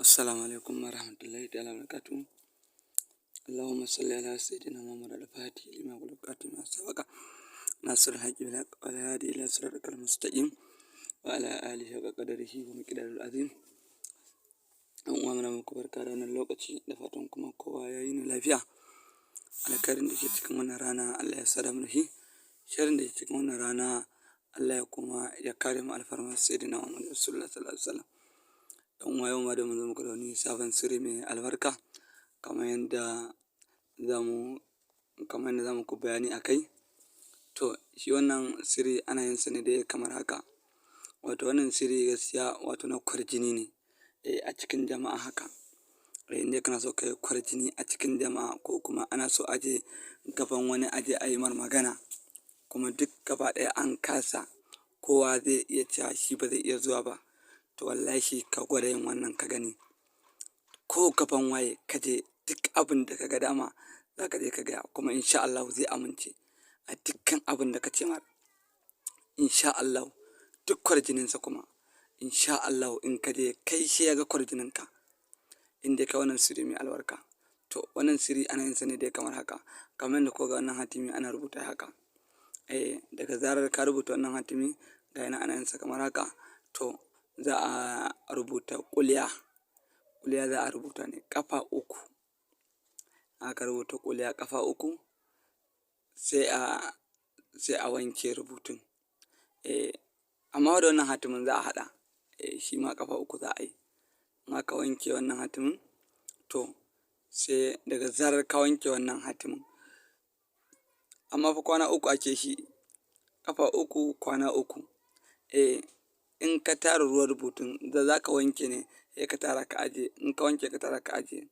Assalamu alaikum warahmatullahi ta'ala wabarakatuh. Allahumma salli ala sayyidina Muhammad al-Fatih lima qulqati ma sabaqa nasir al-haqi bil haqq wa hadi ila siratal mustaqim wa ala alihi wa qadarihi wa miqdaril azim. An uwa mana muku barka da wannan lokaci da fatan kuma kowa yayi ni lafiya. Alkhairin da ke cikin wannan rana Allah ya sada mu da shi. Sharrin da ke cikin wannan rana Allah ya kuma ya kare mu alfarma sayyidina Muhammad sallallahu alaihi wasallam. Dan uwa yau ma da mun zo muku da wani sabon sirri mai albarka kamar yadda zamu ku bayani akai. To shi wannan sirri ana yin sa ne dai kamar haka. Wato wannan sirri gaskiya wato na kwarjini ne a cikin jama'a haka. Indai kana so ka yi kwarjini a cikin jama'a ko kuma ana so a je gaban wani a je a yi mar magana kuma duk gaba ɗaya an kasa kowa zai iya cewa shi ba zai iya zuwa ba. To wallahi ka gwada yin wannan ka gani. Ko gaban waye ka je duk abin da ka ga dama za ka je ka gaya kuma insha Allahu zai amince a dukkan abin da ka ce mar. Insha Allahu duk kwarjininsa kuma insha Allahu in ka je kai shi ya ga kwarjininka. In dai ka wannan sirri mai albarka. To wannan sirri ana yin sa ne dai kamar haka. Kamar yadda kuka ga wannan hatimi ana rubuta haka. Daga zarar ka rubuta wannan hatimi ga yana ana yin sa kamar haka. To za a rubuta ƙulya. Ƙulya za a rubuta ne ƙafa uku. Aka rubuta ƙulya ƙafa uku sai a wanke rubutun. Amma da wannan hatimin za a haɗa. Shi ma ƙafa uku za a yi. In aka wanke wannan hatimin to sai daga zarar ka wanke wannan hatimin. Amma fa kwana uku ake shi. Ƙafa uku kwana uku. In ka tara ruwan rubutun da za ka wanke ne sai ka tara ka ajiye. In ka wanke ka tara ka ajiye.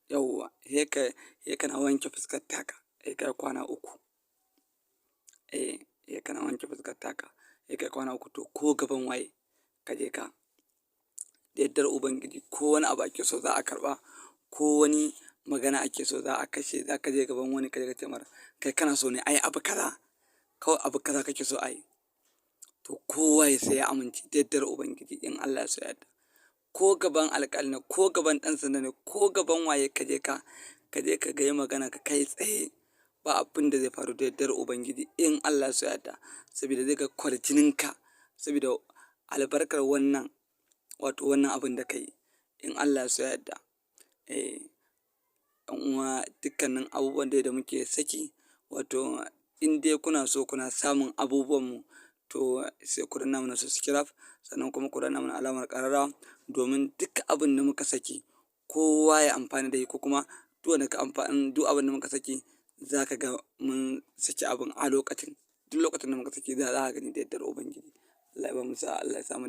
Yauwa sai kana wanke fuskar taka sai kai kwana uku. Sai kana wanke fuskar taka sai kai kwana uku to ko gaban waye ka je ka. Da yardar Ubangiji ko wani abu ake so za a karɓa ko wani magana ake so za a kashe za ka je gaban wani ka je ka ce mar kai kana so ne a yi abu kaza. Kawai abu kaza kake so a yi. To kowa ya sai ya amince da yardar Ubangiji in Allah ya so ya yarda. Ko gaban alƙali ne ko gaban ɗan sanda ne ko gaban waye ka je ka gayi magana ka kai tsaye ba abin da zai faru da yardar Ubangiji in Allah ya so ya yarda. Saboda zai ga kwarjininka saboda albarkar wannan wato wannan abin da ka yi in Allah ya so ya yarda. Ɗan uwa dukkanin abubuwan dai da muke saki wato in dai kuna so kuna samun abubuwan mu to sai ku danna mana subscribe sannan kuma ku danna mana alamar ƙararrawa domin duk abin da muka saki kowa ya amfana da shi ko kuma duk abin da muka saki za ka ga mun saki abin a lokacin. Duk lokacin da muka saki za ka gani da yardar Ubangiji. Allah ya bamu sa'a Allah ya sa mu.